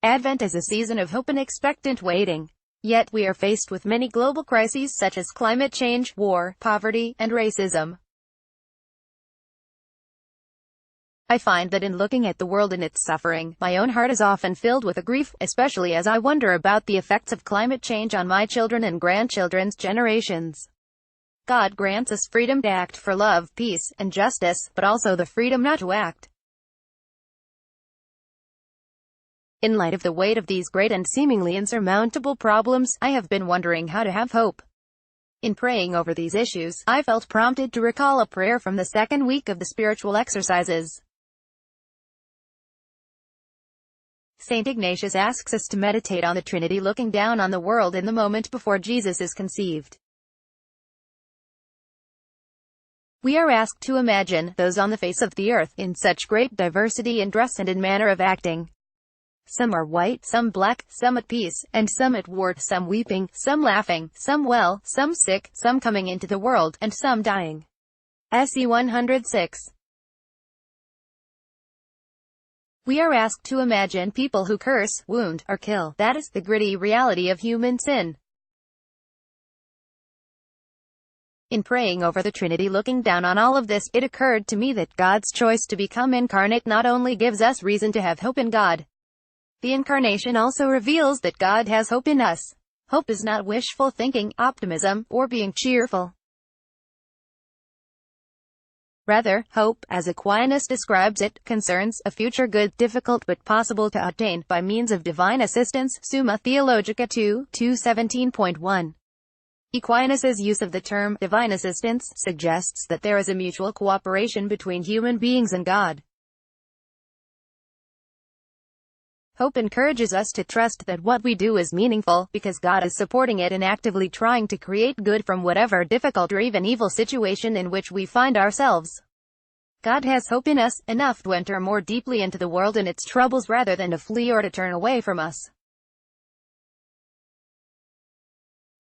Advent is a season of hope and expectant waiting. Yet we are faced with many global crises such as climate change, war, poverty, and racism. I find that in looking at the world and its suffering, my own heart is often filled with a grief, especially as I wonder about the effects of climate change on my children and grandchildren's generations. God grants us freedom to act for love, peace, and justice, but also the freedom not to act. In light of the weight of these great and seemingly insurmountable problems, I have been wondering how to have hope. In praying over these issues, I felt prompted to recall a prayer from the second week of the spiritual exercises. Saint Ignatius asks us to meditate on the Trinity looking down on the world in the moment before Jesus is conceived. We are asked to imagine those on the face of the earth, in such great diversity in dress and in manner of acting. Some are white, some black, some at peace, and some at war, some weeping, some laughing, some well, some sick, some coming into the world, and some dying. SE 106. We are asked to imagine people who curse, wound, or kill. That is the gritty reality of human sin. In praying over the Trinity looking down on all of this, it occurred to me that God's choice to become incarnate not only gives us reason to have hope in God, the incarnation also reveals that God has hope in us. Hope is not wishful thinking, optimism, or being cheerful. Rather, hope, as Aquinas describes it, concerns a future good difficult but possible to attain by means of divine assistance. Summa Theologica 2:217.1. Aquinas' use of the term divine assistance suggests that there is a mutual cooperation between human beings and God. Hope encourages us to trust that what we do is meaningful, because God is supporting it and actively trying to create good from whatever difficult or even evil situation in which we find ourselves. God has hope in us, enough to enter more deeply into the world and its troubles rather than to flee or to turn away from us.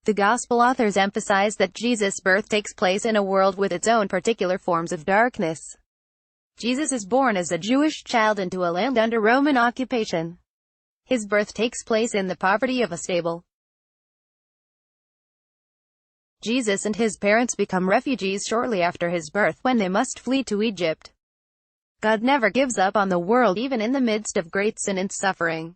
The Gospel authors emphasize that Jesus' birth takes place in a world with its own particular forms of darkness. Jesus is born as a Jewish child into a land under Roman occupation. His birth takes place in the poverty of a stable. Jesus and his parents become refugees shortly after his birth, when they must flee to Egypt. God never gives up on the world even in the midst of great sin and suffering.